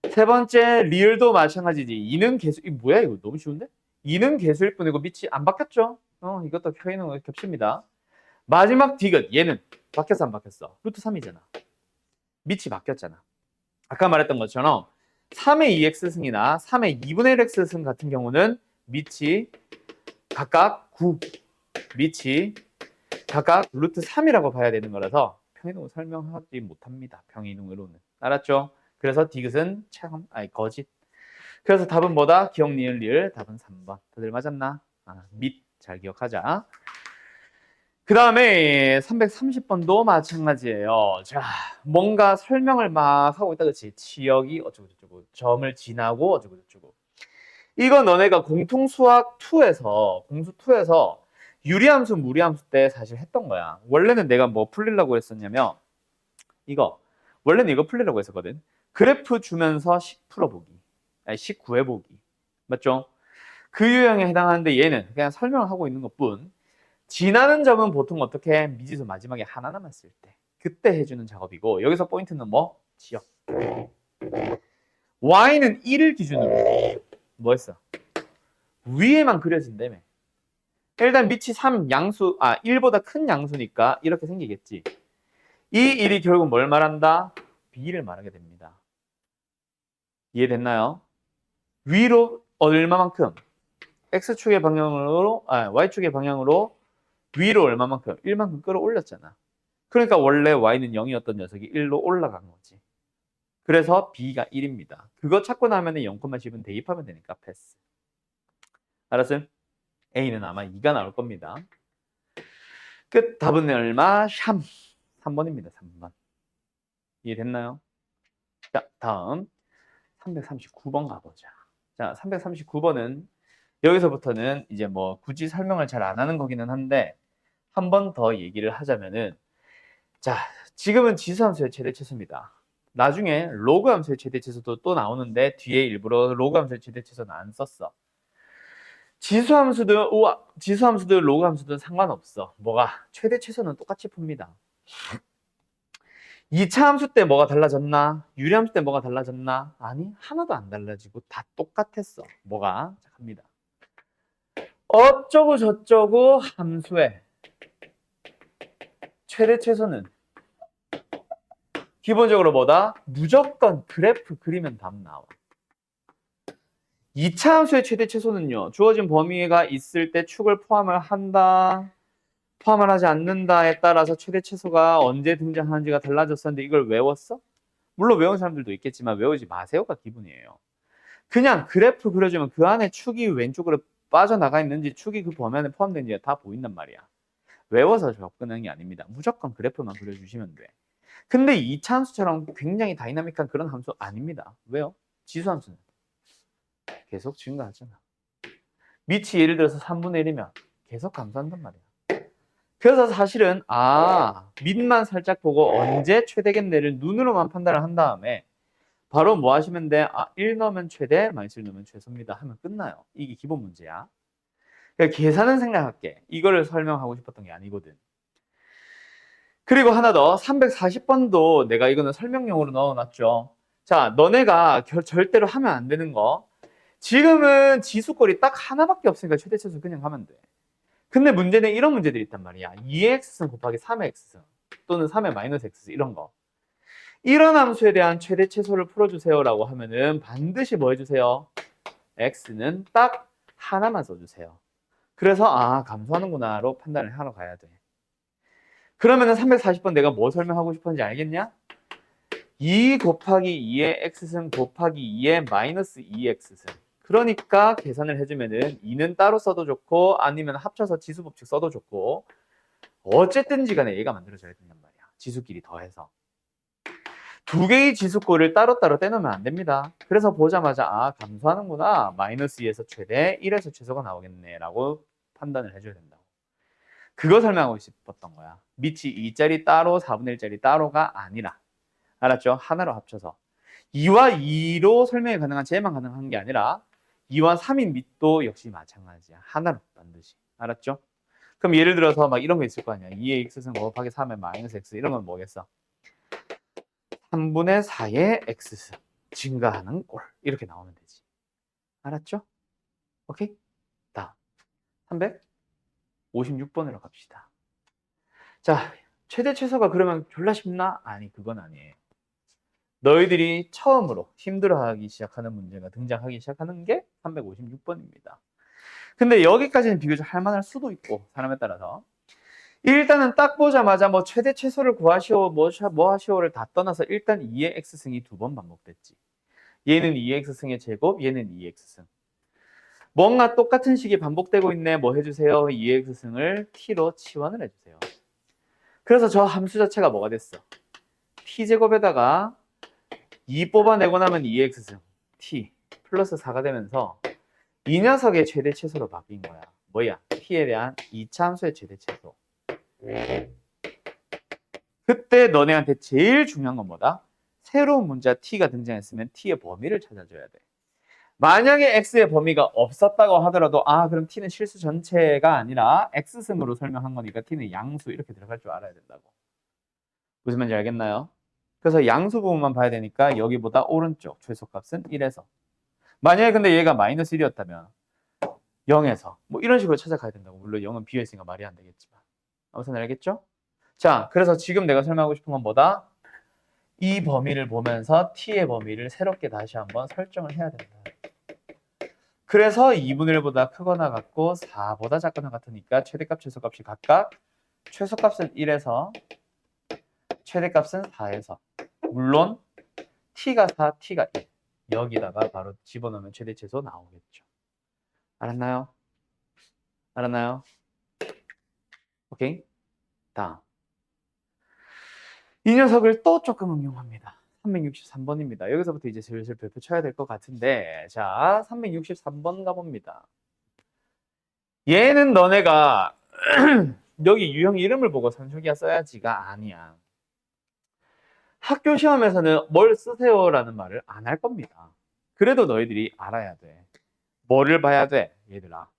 Speaker 1: 세 번째 리을도 마찬가지지. 2는 개수. 이거 뭐야 이거 너무 쉬운데? 2는 개수일 뿐이고 밑이 안 바뀌었죠? 이것도 평행이동으로 겹칩니다. 마지막 디귿 얘는 바뀌었어 안 바뀌었어? 루트 3이잖아. 밑이 바뀌었잖아. 아까 말했던 것처럼 3의 2x승이나 3의 2분의 1x승 같은 경우는 밑이 각각 9, 밑이 각각 루트 3이라고 봐야 되는 거라서 평이동을 설명하지 못합니다. 평이동으로는. 알았죠? 그래서 디귿은 참, 아니 거짓. 그래서 답은 뭐다? 기억, 니은, 리을. 답은 3번. 다들 맞았나? 밑 잘 기억하자. 그 다음에 330번도 마찬가지예요. 자, 뭔가 설명을 막 하고 있다, 그치? 지역이 어쩌고저쩌고, 점을 지나고 어쩌고저쩌고. 이거 너네가 공통수학 2에서, 공수 2에서 유리함수, 무리함수 때 사실 했던 거야. 원래는 내가 뭐 풀리려고 했었냐면, 원래는 이거 풀리려고 했었거든. 그래프 주면서 식 풀어보기. 아니, 식 구해보기. 맞죠? 그 유형에 해당하는데 얘는 그냥 설명을 하고 있는 것 뿐. 지나는 점은 보통 어떻게 해? 미지수 마지막에 하나 남았을 때 그때 해주는 작업이고 여기서 포인트는 뭐? 지역. y는 1을 기준으로 뭐 했어? 위에만 그려진다며. 일단 밑이 3 양수 1보다 큰 양수니까 이렇게 생기겠지. 이 1이 결국 뭘 말한다? b를 말하게 됩니다. 이해됐나요? 위로 얼마만큼? x축의 방향으로 y축의 방향으로 위로 얼마만큼? 1만큼 끌어올렸잖아. 그러니까 원래 y는 0이었던 녀석이 1로 올라간 거지. 그래서 b가 1입니다. 그거 찾고 나면 0,10은 대입하면 되니까 패스. 알았어요? a는 아마 2가 나올 겁니다. 끝. 답은 얼마? 3번입니다. 3번. 이해됐나요? 자, 다음 339번 가보자. 자, 339번은 여기서부터는 이제 뭐 굳이 설명을 잘 안 하는 거기는 한데 한 번 더 얘기를 하자면은 자, 지금은 지수함수의 최대치수입니다. 나중에 로그함수의 최대치수도 또 나오는데 뒤에 일부러 로그함수의 최대치수는 안 썼어. 지수함수든 로그함수든 상관없어. 뭐가? 최대치수는 똑같이 풉니다. 2차 함수 때 뭐가 달라졌나? 유리함수 때 뭐가 달라졌나? 아니, 하나도 안 달라지고 다 똑같았어. 뭐가? 자, 갑니다. 어쩌고 저쩌고 함수의 최대 최소는 기본적으로 뭐다? 무조건 그래프 그리면 답 나와. 2차 함수의 최대 최소는요. 주어진 범위가 있을 때 축을 포함을 한다. 포함을 하지 않는다에 따라서 최대 최소가 언제 등장하는지가 달라졌었는데 이걸 외웠어? 물론 외운 사람들도 있겠지만 외우지 마세요가 기본이에요. 그냥 그래프 그려주면 그 안에 축이 왼쪽으로 빠져나가 있는지 축이 그 범위 안에 포함되는지가 다 보인단 말이야. 외워서 접근하는 게 아닙니다. 무조건 그래프만 그려주시면 돼. 근데 2차 함수처럼 굉장히 다이나믹한 그런 함수 아닙니다. 왜요? 지수함수는 계속 증가하잖아. 밑이 예를 들어서 3분의 1이면 계속 감소한단 말이야. 그래서 사실은 밑만 살짝 보고 언제 최대겠네를 눈으로만 판단을 한 다음에 바로 뭐 하시면 돼? 1 넣으면 최대, -1 넣으면 최소입니다 하면 끝나요. 이게 기본 문제야. 그러니까 계산은 생각할게. 이거를 설명하고 싶었던 게 아니거든. 그리고 하나 더 340번도 내가 이거는 설명용으로 넣어놨죠. 자, 너네가 절대로 하면 안 되는 거. 지금은 지수꼴이 딱 하나밖에 없으니까 최대치수 그냥 가면 돼. 근데 문제는 이런 문제들이 있단 말이야. 2의 x승 곱하기 3의 x승 또는 3의 마이너스 x승 이런 거. 이런 함수에 대한 최대 최소를 풀어주세요라고 하면은 반드시 뭐 해주세요? x는 딱 하나만 써주세요. 그래서 감소하는구나로 판단을 하러 가야 돼. 그러면은 340번 내가 뭐 설명하고 싶었는지 알겠냐? 2 곱하기 2의 x승 곱하기 2의 마이너스 2x승. 그러니까 계산을 해주면은 2는 따로 써도 좋고 아니면 합쳐서 지수법칙 써도 좋고 어쨌든지 간에 얘가 만들어져야 된단 말이야. 지수끼리 더해서. 두 개의 지수꼴을 따로따로 떼놓으면 안 됩니다. 그래서 보자마자 감소하는구나. 마이너스 2에서 최대, 1에서 최소가 나오겠네 라고 판단을 해줘야 된다고. 그거 설명하고 싶었던 거야. 밑이 2짜리 따로 4분의 1짜리 따로가 아니라 알았죠? 하나로 합쳐서 2와 2로 설명이 가능한 쟤만 가능한 게 아니라 2와 3인 밑도 역시 마찬가지야. 하나로 반드시. 알았죠? 그럼 예를 들어서 막 이런 거 있을 거 아니야. 2의 x승 곱하기 3의 마이너스 x 이런 건 뭐겠어? 3분의 4의 x승 증가하는 꼴 이렇게 나오면 되지. 알았죠? 오케이? 다음 356번으로 갑시다. 자, 최대 최소가 그러면 졸라 쉽나? 아니 그건 아니에요. 너희들이 처음으로 힘들어하기 시작하는 문제가 등장하기 시작하는 게 356번입니다. 근데 여기까지는 비교적 할만할 수도 있고 사람에 따라서. 일단은 딱 보자마자 뭐 최대 최소를 구하시오 뭐 하시오를 다 떠나서 일단 2의 x승이 두 번 반복됐지. 얘는 2의 x승의 제곱, 얘는 2의 x승. 뭔가 똑같은 식이 반복되고 있네. 뭐 해주세요? 2의 x승을 t로 치환을 해주세요. 그래서 저 함수 자체가 뭐가 됐어? t제곱에다가 2 뽑아내고 나면 2의 x승 t 플러스 4가 되면서 이 녀석의 최대 최소로 바뀐 거야. 뭐야? t에 대한 2차 함수의 최대 최소. 그때 너네한테 제일 중요한 건 뭐다? 새로운 문자 t가 등장했으면 t의 범위를 찾아줘야 돼. 만약에 x의 범위가 없었다고 하더라도 그럼 t는 실수 전체가 아니라 x승으로 설명한 거니까 t는 양수 이렇게 들어갈 줄 알아야 된다고. 무슨 말인지 알겠나요? 그래서 양수 부분만 봐야 되니까 여기보다 오른쪽 최소값은 1에서 만약에 근데 얘가 마이너스 1이었다면 0에서 뭐 이런 식으로 찾아가야 된다고. 물론 0은 비어있으니까 말이 안 되겠지만 아무튼 알겠죠? 자, 그래서 지금 내가 설명하고 싶은 건 뭐다? 이 범위를 보면서 t의 범위를 새롭게 다시 한번 설정을 해야 된다. 그래서 2분의 1보다 크거나 같고 4보다 작거나 같으니까 최대값, 최소값이 각각 최소값은 1에서 최대값은 4에서 물론 t가 4, t가 1 여기다가 바로 집어넣으면 최대 최소 나오겠죠. 알았나요? 알았나요? 오케이? 다음. 이 녀석을 또 조금 응용합니다. 363번입니다. 여기서부터 이제 슬슬 별표 쳐야 될 것 같은데 자, 363번 가봅니다. 얘는 너네가 여기 유형 이름을 보고 산술기하 써야지가 아니야. 학교 시험에서는 뭘 쓰세요라는 말을 안 할 겁니다. 그래도 너희들이 알아야 돼. 뭐를 봐야 돼? 얘들아.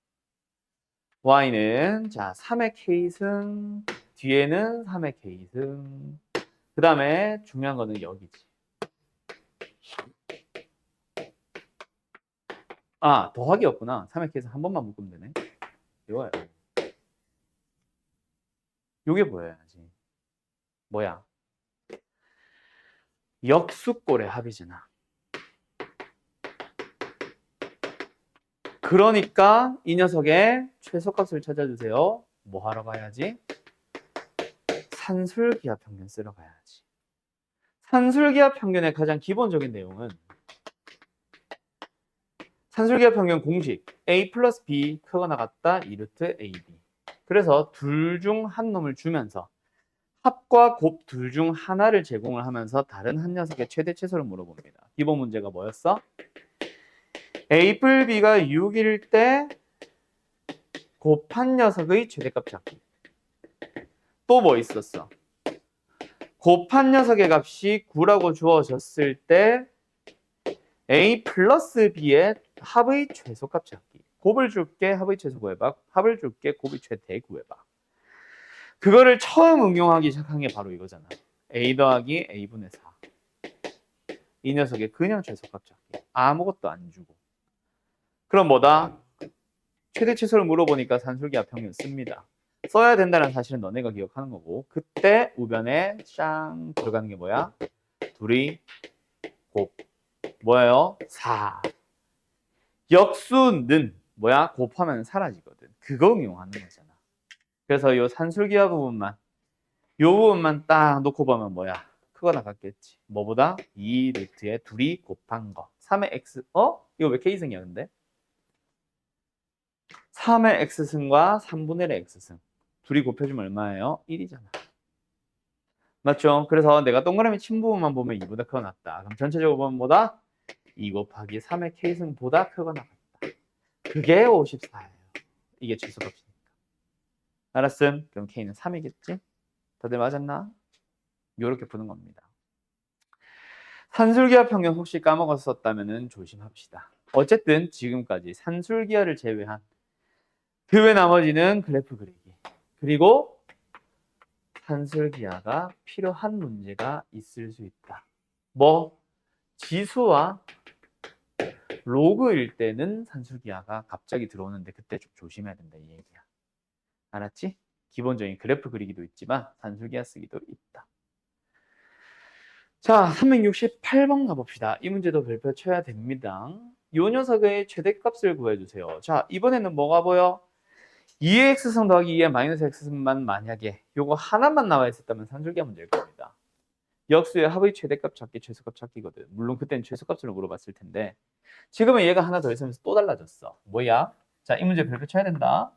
Speaker 1: y는 자 3의 k승 뒤에는 3의 k승 그 다음에 중요한 거는 여기지. 더하기 없구나. 3의 k승 한 번만 묶으면 되네. 이거야. 요게 보여야지. 뭐야? 역수꼴의 합이잖아. 그러니까 이 녀석의 최소값을 찾아주세요. 뭐 하러 가야지? 산술기하 평균 쓰러 가야지. 산술기하 평균의 가장 기본적인 내용은 산술기하 평균 공식 a 플러스 b 크거나 같다 2루트 ab. 그래서 둘 중 한 놈을 주면서 합과 곱 둘 중 하나를 제공을 하면서 다른 한 녀석의 최대 최소를 물어봅니다. 기본 문제가 뭐였어? a 뿔 b가 6일 때 곱한 녀석의 최대값 찾기. 또 뭐 있었어? 곱한 녀석의 값이 9라고 주어졌을 때 a 플러스 b의 합의 최소값 찾기. 곱을 줄게 합의 최소 구해봐. 합을 줄게 곱의 최대 구해봐. 그거를 처음 응용하기 시작한 게 바로 이거잖아. a 더하기 a분의 4. 이 녀석의 그냥 최소값 찾기. 아무것도 안 주고. 그럼 뭐다? 최대 최소를 물어보니까 산술기하 평균 씁니다. 써야 된다는 사실은 너네가 기억하는 거고 그때 우변에 쌍 들어가는 게 뭐야? 둘이 곱. 뭐예요? 4. 역수는 뭐야? 곱하면 사라지거든. 그거 응용하는 거잖아. 그래서 요 산술기하 부분만 요 부분만 딱 놓고 보면 뭐야? 크거나 같겠지. 뭐보다? 2 루트에 둘이 곱한 거. 3의 x 이거 왜 k승이야 근데? 3의 x승과 3분의 1의 x승 둘이 곱해주면 얼마예요? 1이잖아. 맞죠? 그래서 내가 동그라미 친 부분만 보면 2보다 크거나 같다. 그럼 전체적으로 보면 뭐다? 2 곱하기 3의 k승보다 크거나 같다. 그게 54예요. 이게 최소값이니까. 알았음? 그럼 k는 3이겠지? 다들 맞았나? 요렇게 푸는 겁니다. 산술기하 평균 혹시 까먹었었다면 조심합시다. 어쨌든 지금까지 산술기하를 제외한 그 외 나머지는 그래프 그리기. 그리고 산술기하가 필요한 문제가 있을 수 있다. 뭐 지수와 로그일 때는 산술기하가 갑자기 들어오는데 그때 좀 조심해야 된다 이 얘기야. 알았지? 기본적인 그래프 그리기도 있지만 산술기하 쓰기도 있다. 자, 368번 가봅시다. 이 문제도 별표 쳐야 됩니다. 요 녀석의 최대값을 구해주세요. 자, 이번에는 뭐가 보여? 2의 x승 더하기 2의 마이너스 x승만 만약에 요거 하나만 나와 있었다면 산술기하 문제일 겁니다. 역수의 합의 최대값 찾기, 최소값 찾기거든. 물론 그때는 최소값을 물어봤을 텐데 지금은 얘가 하나 더 있으면서 또 달라졌어. 뭐야? 자, 이 문제 별표 쳐야 된다.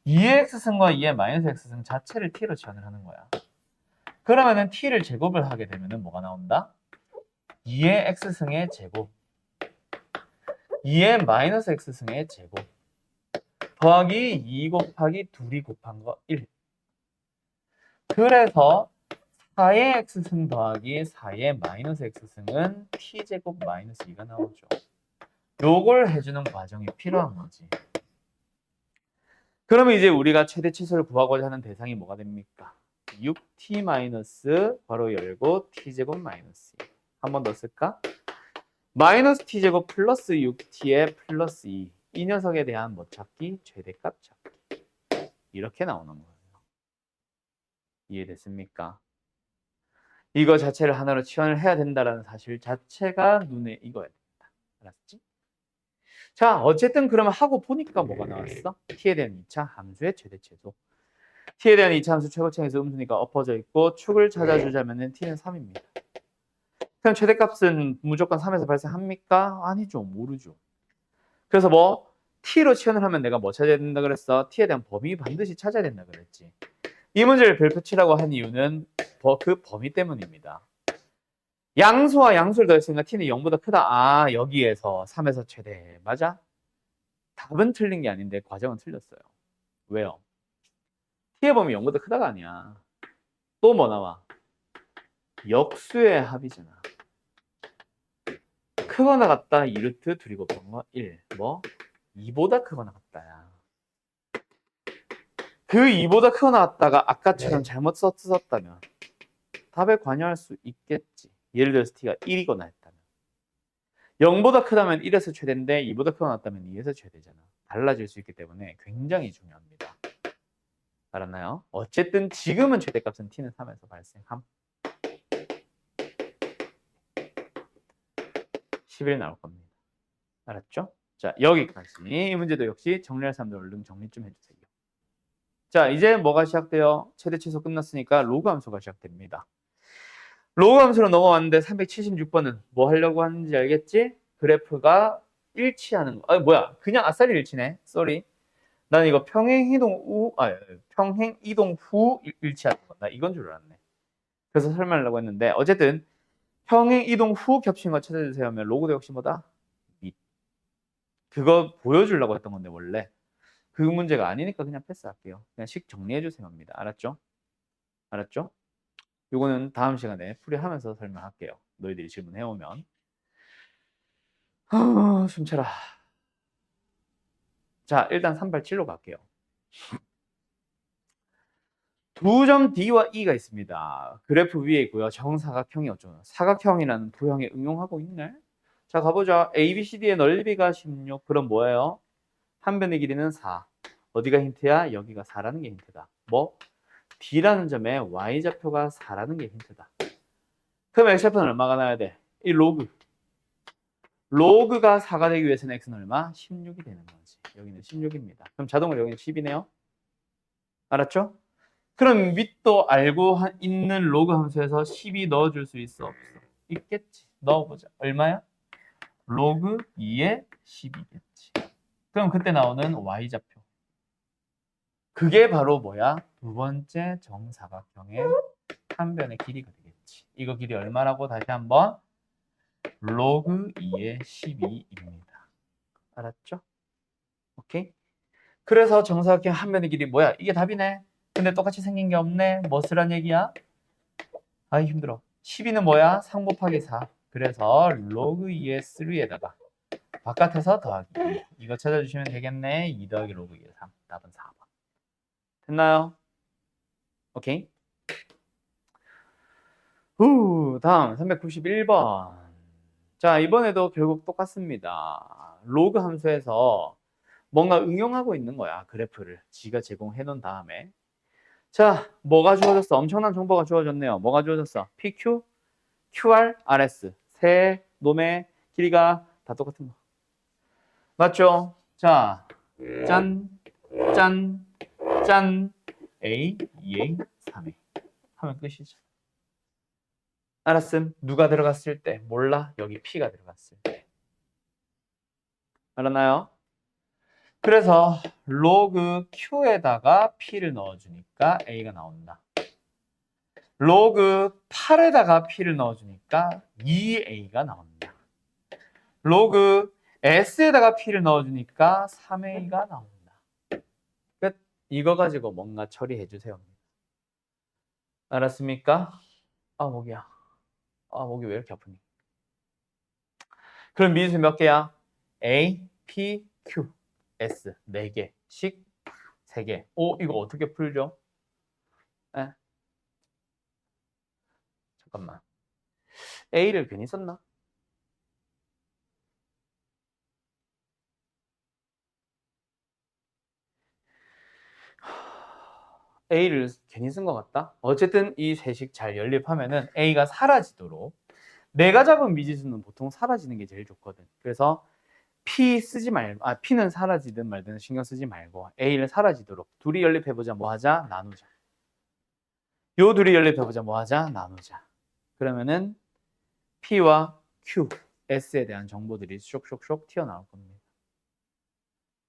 Speaker 1: 2의 x승과 2의 마이너스 x승 자체를 t로 치환을 하는 거야. 그러면은 t를 제곱을 하게 되면은 뭐가 나온다? 2의 x승의 제곱 2의 마이너스 x승의 제곱 더하기 2 곱하기 2이 곱한 거 1. 그래서 4의 x승 더하기 4의 마이너스 x승은 t제곱 마이너스 2가 나오죠. 요걸 해주는 과정이 필요한 거지. 그러면 이제 우리가 최대 치수를 구하고자 하는 대상이 뭐가 됩니까? 6t 마이너스 괄호 열고 t제곱 마이너스 2. 한 번 더 쓸까? 마이너스 t제곱 플러스 6t의 플러스 2. 이 녀석에 대한 뭐 찾기? 최대값 찾기. 이렇게 나오는 거예요. 이해됐습니까? 이거 자체를 하나로 치환을 해야 된다는 사실 자체가 눈에 익어야 된다. 알았지? 자, 어쨌든 그러면 하고 보니까 뭐가 나왔어? t에 대한 2차 함수의 최대 최소. t에 대한 2차 함수 최고층에서 음수니까 엎어져 있고 축을 찾아주자면 t는 3입니다. 그럼 최대값은 무조건 3에서 발생합니까? 아니죠. 모르죠. 그래서 뭐 t로 치환을 하면 내가 뭐 찾아야 된다 그랬어? t에 대한 범위 반드시 찾아야 된다 그랬지. 이 문제를 별표 치라고 한 이유는 그 범위 때문입니다. 양수와 양수를 더했으니까 t는 0보다 크다. 아, 여기에서 3에서 최대. 맞아? 답은 틀린 게 아닌데 과정은 틀렸어요. 왜요? t의 범위 0보다 크다가 아니야. 또 뭐 나와? 역수의 합이잖아. 크거나 같다 2루트 둘이 곱한 거 1. 뭐? 2보다 크거나 같다야. 그 2보다 크거나 같다가 아까처럼 잘못 썼다면 답에 관여할 수 있겠지. 예를 들어서 t가 1이거나 했다면. 0보다 크다면 1에서 최대인데 2보다 크거나 같다면 2에서 최대잖아. 달라질 수 있기 때문에 굉장히 중요합니다. 알았나요? 어쨌든 지금은 최대값은 t는 3에서 발생함. 11 나올 겁니다. 알았죠? 자, 여기까지. 이 문제도 역시 정리할 사람들 얼른 정리 좀 해주세요. 자, 이제 뭐가 시작돼요? 최대 최소 끝났으니까 로그 함수가 시작됩니다. 로그 함수로 넘어왔는데 376번은 뭐 하려고 하는지 알겠지? 그래프가 일치하는 거. 아, 뭐야? 그냥 아싸리 일치네. 쏘리. 난 이거 평행 이동 후 일치하는 거. 나 이건 줄 알았네. 그래서 설명하려고 했는데 어쨌든 평행 이동 후 겹친 거 찾아주세요 하면 로그도 역시 뭐다? 밑. 그거 보여주려고 했던 건데 원래 그 문제가 아니니까 그냥 패스할게요. 그냥 식 정리해 주세요 합니다. 알았죠? 알았죠? 요거는 다음 시간에 풀이하면서 설명할게요. 너희들이 질문해 오면. 숨차라. 자, 일단 387로 갈게요. 두 점 D와 E가 있습니다. 그래프 위에 있고요. 정사각형이 어쩌나. 사각형이라는 도형에 응용하고 있네. 자, 가보자. ABCD의 넓이가 16. 그럼 뭐예요? 한 변의 길이는 4. 어디가 힌트야? 여기가 4라는 게 힌트다. 뭐? D라는 점에 Y좌표가 4라는 게 힌트다. 그럼 X좌표는 얼마가 나야 돼? 이 로그. 로그가 4가 되기 위해서는 X는 얼마? 16이 되는 거지. 여기는 16입니다. 그럼 자동으로 여기는 10이네요. 알았죠? 그럼 밑도 알고 있는 로그 함수에서 10이 넣어줄 수 있어? 없어? 있겠지. 넣어보자. 얼마야? 로그 2에 10이겠지. 그럼 그때 나오는 Y좌표. 그게 바로 뭐야? 두 번째 정사각형의 한 변의 길이가 되겠지. 이거 길이 얼마라고 다시 한번? 로그 2의 12입니다. 알았죠? 오케이? 그래서 정사각형 한 변의 길이 뭐야? 이게 답이네. 근데 똑같이 생긴 게 없네. 뭐 쓰란 얘기야? 아이 힘들어. 12는 뭐야? 3 곱하기 4. 그래서 로그 2의 3에다가 바깥에서 더하기 2. 이거 찾아주시면 되겠네. 2 더하기 로그 2의 3. 답은 4번. 됐나요? 오케이. 다음 391번. 자, 이번에도 결국 똑같습니다. 로그 함수에서 뭔가 응용하고 있는 거야. 그래프를 지가 제공해 놓은 다음에. 자, 뭐가 주어졌어? 엄청난 정보가 주어졌네요. 뭐가 주어졌어? PQ, QR, RS. 세 놈의 길이가 다 똑같은 거. 맞죠? 자, 짠, 짠, 짠. A, 2A, 3A. 하면 끝이죠. 알았음. 누가 들어갔을 때 몰라. 여기 P가 들어갔을 때. 알았나요? 그래서 로그 Q에다가 P를 넣어주니까 A가 나온다. 로그 8에다가 P를 넣어주니까 2A가 나온다. 로그 S에다가 P를 넣어주니까 3A가 나온다. 끝. 이거 가지고 뭔가 처리해 주세요. 알았습니까? 아, 목이야. 아, 목이 왜 이렇게 아프니? 그럼 미지수 몇 개야? A, P, Q, S 4개씩 3개. 오, 이거 어떻게 풀죠? 에? 잠깐만. A를 괜히 썼나? A를 괜히 쓴 것 같다? 어쨌든 이 세식 잘 연립하면은 A가 사라지도록 내가 잡은 미지수는 보통 사라지는 게 제일 좋거든. 그래서 P 쓰지 말고, P는 사라지든 말든 신경 쓰지 말고 A를 사라지도록 둘이 연립해보자. 뭐 하자? 나누자. 요 둘이 연립해보자. 뭐 하자? 나누자. 그러면은 P와 Q, S에 대한 정보들이 쇽쇽쇽 튀어나올 겁니다.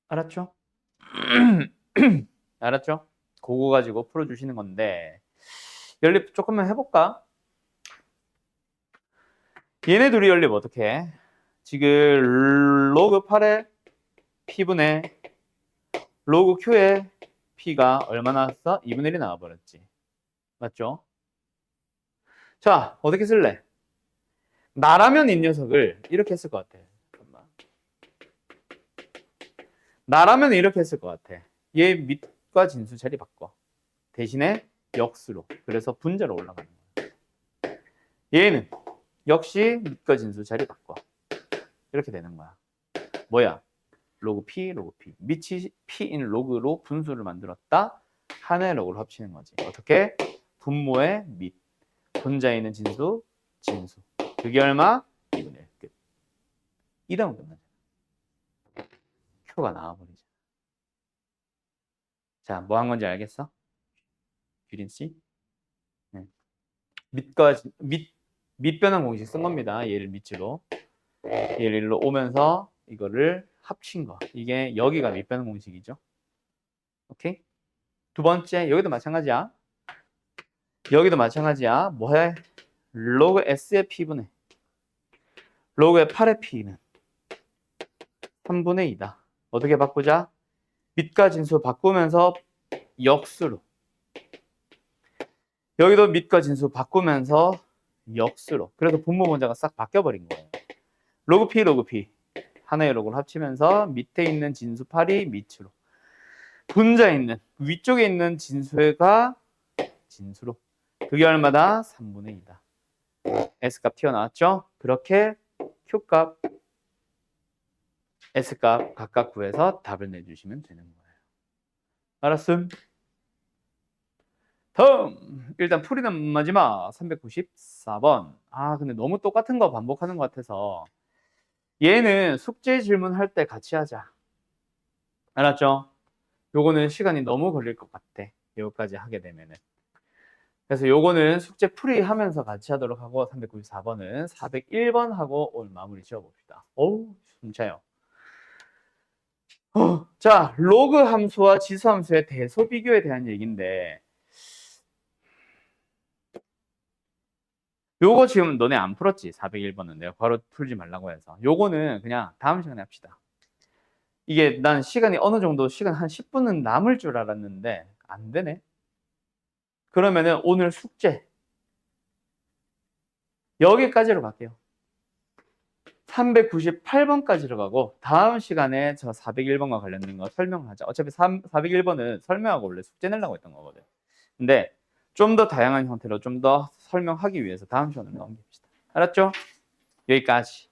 Speaker 1: 알았죠? 알았죠? 그거 가지고 풀어주시는 건데 연립 조금만 해볼까? 얘네 둘이 연립 어떻게 해? 지금 로그 8에 P분의 로그 Q에 P가 얼마 나왔어? 2분의 1이 나와버렸지. 맞죠? 자, 어떻게 쓸래? 나라면 이 녀석을 이렇게 했을 것 같아. 잠깐만. 나라면 이렇게 했을 것 같아. 얘 밑과 진수 자리 바꿔. 대신에 역수로. 그래서 분자로 올라가는 거야. 얘는 역시 밑과 진수 자리 바꿔. 이렇게 되는 거야. 뭐야? 로그 P, 로그 P. 밑이 P인 로그로 분수를 만들었다. 하나의 로그를 합치는 거지. 어떻게? 분모의 밑. 분자에 있는 진수, 진수. 그게 얼마? 2분의 1. 끝. 이러면 끝나잖아. Q가 나와버리잖아. 자, 뭐 한 건지 알겠어? 규린 씨? 네. 밑변환 공식 쓴 겁니다. 얘를 밑으로. 얘를 일로 오면서 이거를 합친 거. 이게 여기가 밑변환 공식이죠. 오케이? 두 번째, 여기도 마찬가지야. 여기도 마찬가지야. 뭐해? 로그 S의 P분의 로그의 8의 P는 3분의 2다. 어떻게 바꾸자? 밑과 진수 바꾸면서 역수로. 여기도 밑과 진수 바꾸면서 역수로. 그래서 분모 분자가 싹 바뀌어버린 거예요. 로그 P, 로그 P. 하나의 로그를 합치면서 밑에 있는 진수 8이 밑으로. 분자에 있는, 위쪽에 있는 진수가 진수로. 그게 얼마다? 3분의 2다. S값 튀어나왔죠? 그렇게 Q값, S값 각각 구해서 답을 내주시면 되는 거예요. 알았음? 다음! 일단 풀이는 마지막 394번. 근데 너무 똑같은 거 반복하는 것 같아서 얘는 숙제 질문할 때 같이 하자. 알았죠? 요거는 시간이 너무 걸릴 것 같아. 여기까지 하게 되면은. 그래서 요거는 숙제 풀이하면서 같이 하도록 하고 394번은 401번 하고 오늘 마무리 지어봅시다. 어우, 숨차요. 자, 로그 함수와 지수 함수의 대소 비교에 대한 얘기인데 요거 지금 너네 안 풀었지? 401번은 내가 바로 풀지 말라고 해서 요거는 그냥 다음 시간에 합시다. 이게 난 시간이 어느 정도 시간 한 10분은 남을 줄 알았는데 안 되네. 그러면은 오늘 숙제 여기까지로 갈게요. 398번까지로 가고 다음 시간에 저 401번과 관련된 거 설명하자. 어차피 401번은 설명하고 원래 숙제 내려고 했던 거거든. 근데 좀 더 다양한 형태로 좀 더 설명하기 위해서 다음 시간으로 넘깁시다. 알았죠? 여기까지.